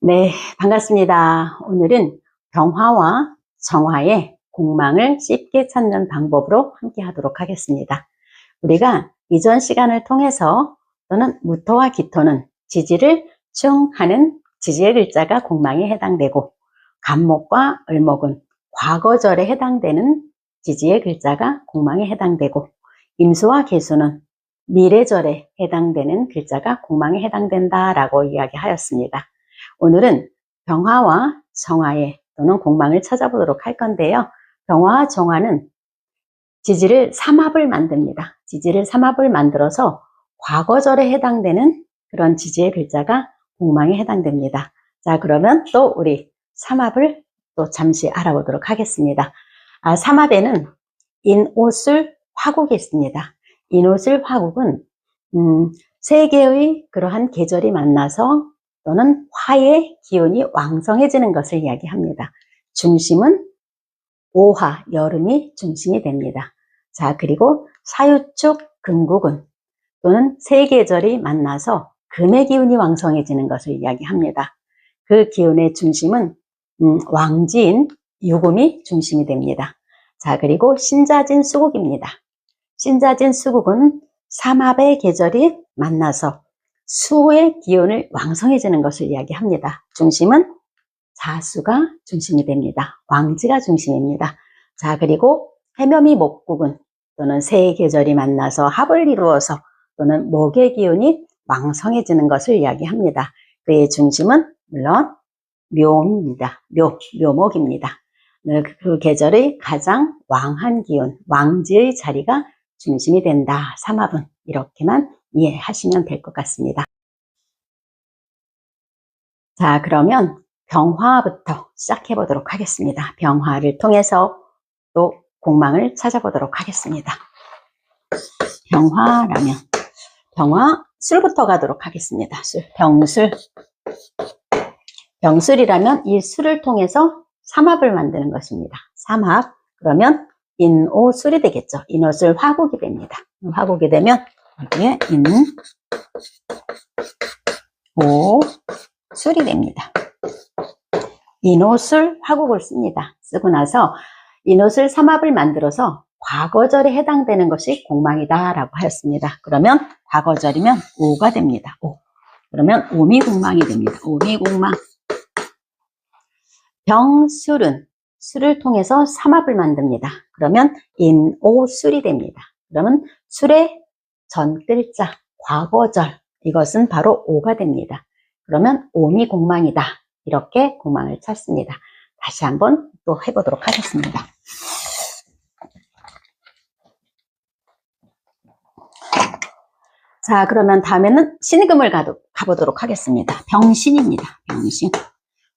네, 반갑습니다. 오늘은 병화와 정화의 공망을 쉽게 찾는 방법으로 함께 하도록 하겠습니다. 우리가 이전 시간을 통해서 또는 무토와 기토는 지지를 충하는 지지의 글자가 공망에 해당되고, 간목과 을목은 과거절에 해당되는 지지의 글자가 공망에 해당되고, 임수와 계수는 미래절에 해당되는 글자가 공망에 해당된다라고 이야기하였습니다. 오늘은 병화와 정화의 또는 공망을 찾아보도록 할 건데요. 병화와 정화는 지지를 삼합을 만듭니다. 지지를 삼합을 만들어서 과거절에 해당되는 그런 지지의 글자가 공망에 해당됩니다. 자, 그러면 또 우리 삼합을 또 잠시 알아보도록 하겠습니다. 삼합에는 인오술 화국이 있습니다. 인오술 화국은 세 개의 그러한 계절이 만나서 또는 화의 기운이 왕성해지는 것을 이야기합니다. 중심은 오화, 여름이 중심이 됩니다. 자, 그리고 사유축 금국은 또는 세 계절이 만나서 금의 기운이 왕성해지는 것을 이야기합니다. 그 기운의 중심은 왕지인 유금이 중심이 됩니다. 자, 그리고 신자진 수국입니다. 신자진 수국은 삼합의 계절이 만나서 수의 기운을 왕성해지는 것을 이야기합니다. 중심은 자수가 중심이 됩니다. 왕지가 중심입니다. 자, 그리고 해묘미 목국은 또는 세 계절이 만나서 합을 이루어서 또는 목의 기운이 왕성해지는 것을 이야기합니다. 그의 중심은 물론 묘입니다. 묘목입니다. 그 계절의 가장 왕한 기운, 왕지의 자리가 중심이 된다. 삼합은 이렇게만 이해하시면 될 것 같습니다. 자, 그러면 병화부터 시작해 보도록 하겠습니다. 병화를 통해서 또 공망을 찾아보도록 하겠습니다. 병화라면 병화, 술부터 가도록 하겠습니다. 술, 병술. 병술이라면 이 술을 통해서 삼합을 만드는 것입니다. 삼합, 그러면 인오술이 되겠죠. 인오술 화국이 됩니다. 화국이 되면 여기에 인오술이 됩니다. 인오술 화국을 씁니다. 쓰고 나서 인오술 삼합을 만들어서 과거절에 해당되는 것이 공망이다 라고 하였습니다. 그러면 과거절이면 오가 됩니다. 오. 그러면 오미공망이 됩니다. 오미공망. 병술은 술을 통해서 삼합을 만듭니다. 그러면 인오술이 됩니다. 그러면 술의 전 글자 과거절, 이것은 바로 오가 됩니다. 그러면 오미공망이다. 이렇게 공망을 찾습니다. 다시 한번 또 해보도록 하겠습니다. 자, 그러면 다음에는 신금을 가보도록 하겠습니다. 병신입니다. 병신.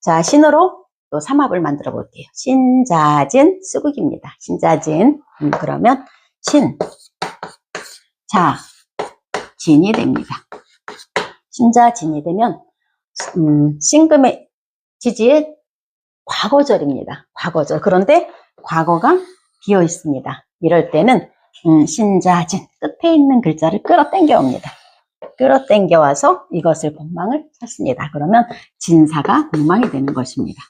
자, 신으로 또 삼합을 만들어 볼게요. 신자진 수국입니다. 신자진. 그러면 신. 자, 진이 됩니다. 신자진이 되면 신금의 지지의 과거절입니다. 과거절. 그런데 과거가 비어 있습니다. 이럴 때는 신자진 끝에 있는 글자를 끌어당겨 옵니다. 끌어당겨 와서 이것을 공망을 찾습니다. 그러면 진사가 공망이 되는 것입니다.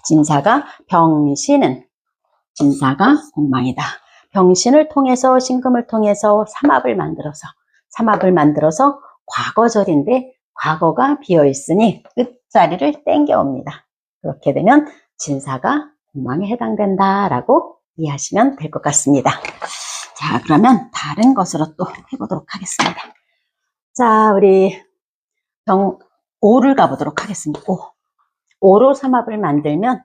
진사가 병신은 진사가 공망이다. 병신을 통해서 신금을 통해서 삼합을 만들어서 과거절인데 과거가 비어 있으니 끝자리를 땡겨 옵니다. 그렇게 되면 진사가 공망에 해당된다라고 이해하시면 될 것 같습니다. 자, 그러면 다른 것으로 또 해보도록 하겠습니다. 자, 우리 오를 가보도록 하겠습니다. 오로 삼합을 만들면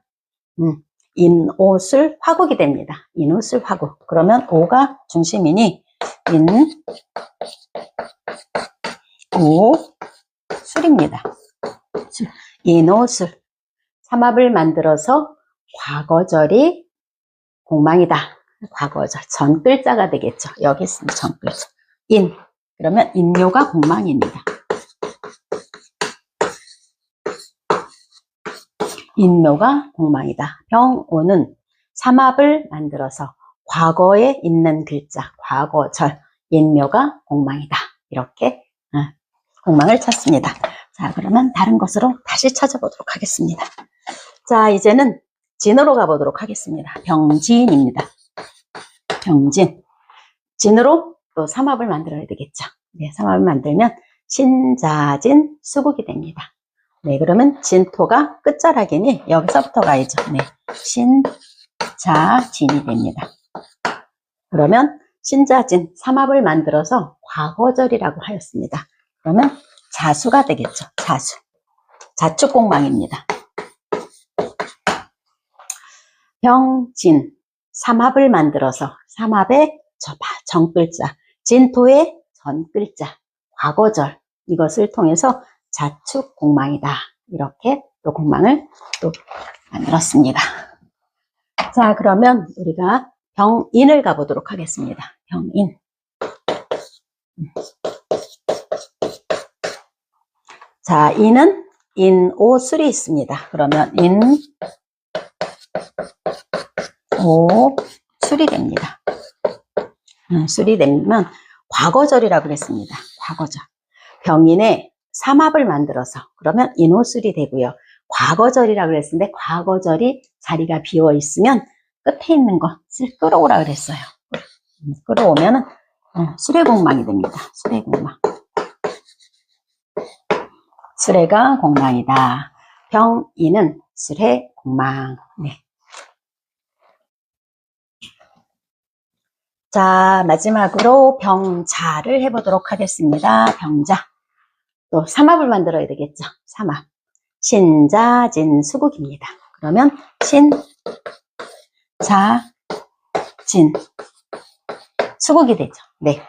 인오술 화국이 됩니다. 인오술 화국. 그러면 오가 중심이니 인오술입니다. 인오술. 삼합을 만들어서 과거절이 공망이다. 과거절. 전 글자가 되겠죠. 여기 있습니다. 전 글자. 인. 그러면 인묘가 공망입니다. 인묘가 공망이다. 병오는 삼합을 만들어서 과거에 있는 글자, 과거절, 인묘가 공망이다. 이렇게 공망을 찾습니다. 자, 그러면 다른 것으로 다시 찾아보도록 하겠습니다. 자, 이제는 진으로 가보도록 하겠습니다. 병진입니다. 병진. 진으로 또 삼합을 만들어야 되겠죠. 네, 삼합을 만들면 신자진 수국이 됩니다. 네, 그러면 진토가 끝자락이니 여기서부터 가야죠. 네, 신자진이 됩니다. 그러면 신자진 삼합을 만들어서 과거절이라고 하였습니다. 그러면 자수가 되겠죠. 자수. 자축공망입니다. 병진 삼합을 만들어서 삼합의 정글자, 진토의 전글자, 과거절 이것을 통해서 자축공망이다. 이렇게 또 공망을 또 만들었습니다. 자, 그러면 우리가 병인을 가보도록 하겠습니다. 병인. 자, 인은 인오술이 있습니다. 그러면 인오술이 됩니다. 술이 되면 과거절이라고 그랬습니다. 과거절. 병인의 삼합을 만들어서 그러면 인오술이 되고요. 과거절이라고 그랬는데 과거절이 자리가 비어 있으면 끝에 있는 것을 끌어오라 그랬어요. 끌어오면은 수레공망이 됩니다. 수레공망. 수레가 공망이다. 병인은 수레공망. 네. 자, 마지막으로 병자를 해보도록 하겠습니다. 병자. 또 삼합을 만들어야 되겠죠. 삼합. 신자진수국입니다. 그러면 신자진 수국이 되죠. 네.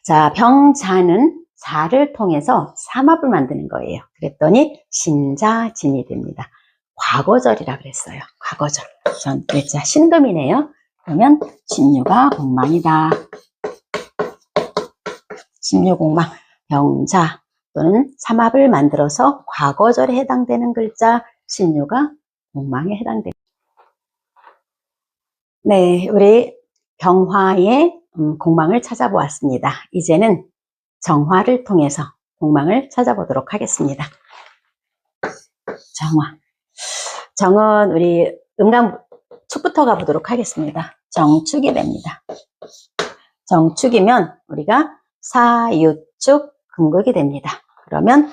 자, 병자는 자를 통해서 삼합을 만드는 거예요. 그랬더니 신자진이 됩니다. 과거절이라 그랬어요. 과거절. 전글자 신금이네요. 그러면 신유가 공망이다. 신유공망. 병자 또는 삼합을 만들어서 과거절에 해당되는 글자 신유가 공망에 해당됩니다. 네, 우리 병화의 공망을 찾아보았습니다. 이제는 정화를 통해서 공망을 찾아보도록 하겠습니다. 정화. 정은 우리 축부터 가보도록 하겠습니다. 정축이 됩니다. 정축이면 우리가 사유축 금극이 됩니다. 그러면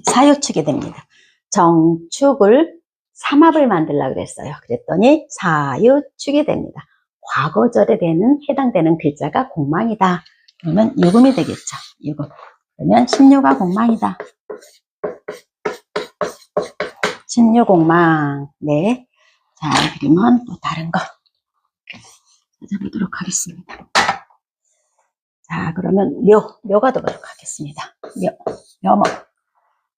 사유축이 됩니다. 정축을 삼합을 만들려고 그랬어요. 그랬더니 사유축이 됩니다. 과거절에 해당되는 글자가 공망이다. 그러면 유금이 되겠죠. 유금. 그러면 신유가 공망이다. 신유공망. 네. 자, 그러면 또 다른 거 찾아보도록 하겠습니다. 자, 그러면 묘가 되도록 하겠습니다. 묘목.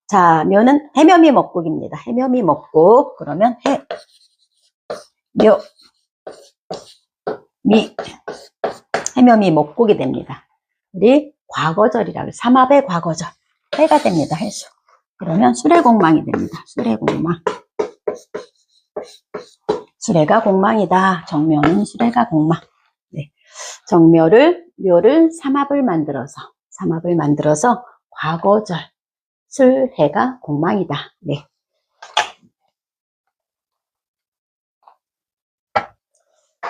자, 묘는 해묘미 목국입니다. 해묘미 목국. 그러면 해묘미 목국이 됩니다. 우리 과거절이라고 삼합의 과거절. 해가 됩니다. 해수. 그러면 수레공망이 됩니다. 수레공망. 수레가 공망이다. 정묘는 수레가 공망. 네. 묘를 삼합을 만들어서 과거절 술해가 공망이다. 네.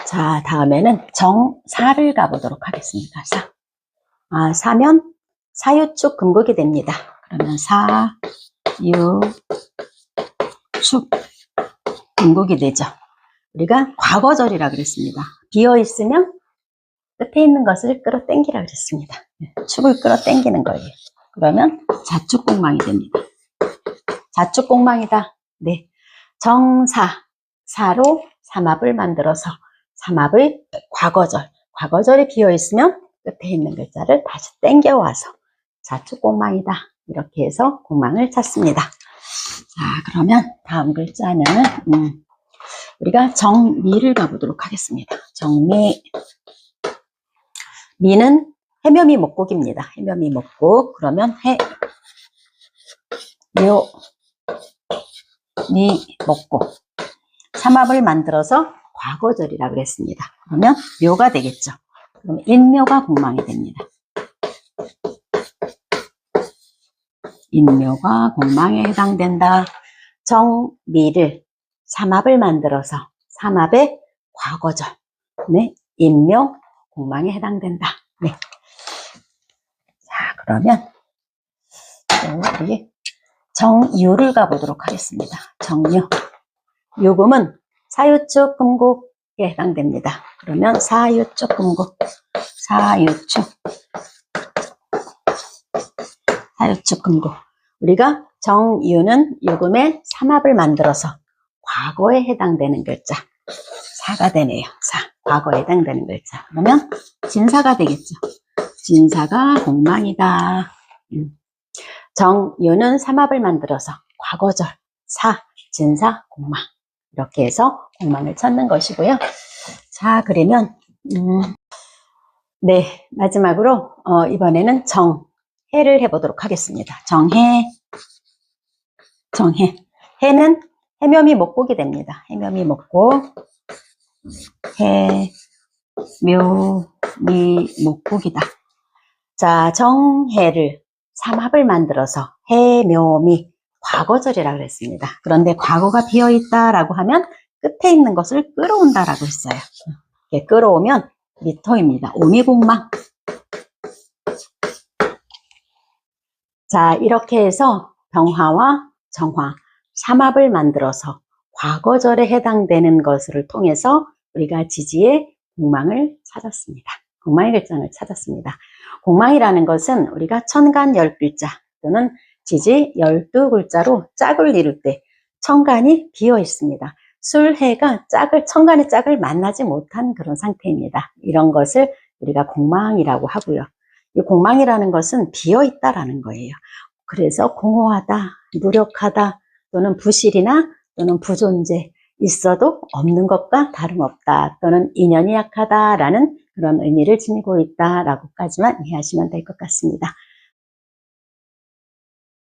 자, 다음에는 정사를 가보도록 하겠습니다. 사면 사유축 금극이 됩니다. 그러면 사유축 금극이 되죠. 우리가 과거절이라 그랬습니다. 비어 있으면 끝에 있는 것을 끌어당기라 그랬습니다. 축을 끌어당기는 거예요. 그러면 자축공망이 됩니다. 자축공망이다. 네. 사로 삼합을 만들어서 삼합의 과거절이 비어 있으면 끝에 있는 글자를 다시 당겨와서 자축공망이다. 이렇게 해서 공망을 찾습니다. 자, 그러면 다음 글자는 우리가 정미를 가보도록 하겠습니다. 정미. 미는 해묘미 목국입니다. 해묘미 목국. 그러면 미 목국. 삼합을 만들어서 과거절이라고 그랬습니다. 그러면 묘가 되겠죠. 그럼 인묘가 공망이 됩니다. 인묘가 공망에 해당된다. 정미를 삼합을 만들어서 삼합의 과거절. 네, 인묘 공망에 해당된다. 네. 자, 그러면 우리 정유를 가보도록 하겠습니다. 정유. 유금은 사유축 금국에 해당됩니다. 그러면 사유축 금국. 사유축 금국. 우리가 정유는 유금의 삼합을 만들어서 과거에 해당되는 글자. 사가 되네요. 과거에 해당되는 글자. 그러면 진사가 되겠죠. 진사가 공망이다. 정유는 삼합을 만들어서 과거절, 진사, 공망. 이렇게 해서 공망을 찾는 것이고요. 자, 그러면 네, 마지막으로 이번에는 정해를 해보도록 하겠습니다. 정해. 해는 해묘미 목곡이 됩니다. 해묘미 목곡. 해묘미 목곡이다. 자, 정해를 삼합을 만들어서 해묘미 과거절이라고 그랬습니다. 그런데 과거가 비어있다라고 하면 끝에 있는 것을 끌어온다라고 했어요. 이렇게 끌어오면 미토입니다. 오미공망. 자, 이렇게 해서 병화와 정화, 삼합을 만들어서 과거절에 해당되는 것을 통해서 우리가 지지의 공망을 찾았습니다. 공망의 글자를 찾았습니다. 공망이라는 것은 우리가 천간 10글자 또는 지지 12글자로 짝을 이룰 때 천간이 비어 있습니다. 술해가 천간의 짝을 만나지 못한 그런 상태입니다. 이런 것을 우리가 공망이라고 하고요. 이 공망이라는 것은 비어 있다라는 거예요. 그래서 공허하다, 무력하다, 또는 부실이나 또는 부존재, 있어도 없는 것과 다름없다, 또는 인연이 약하다라는 그런 의미를 지니고 있다라고까지만 이해하시면 될 것 같습니다.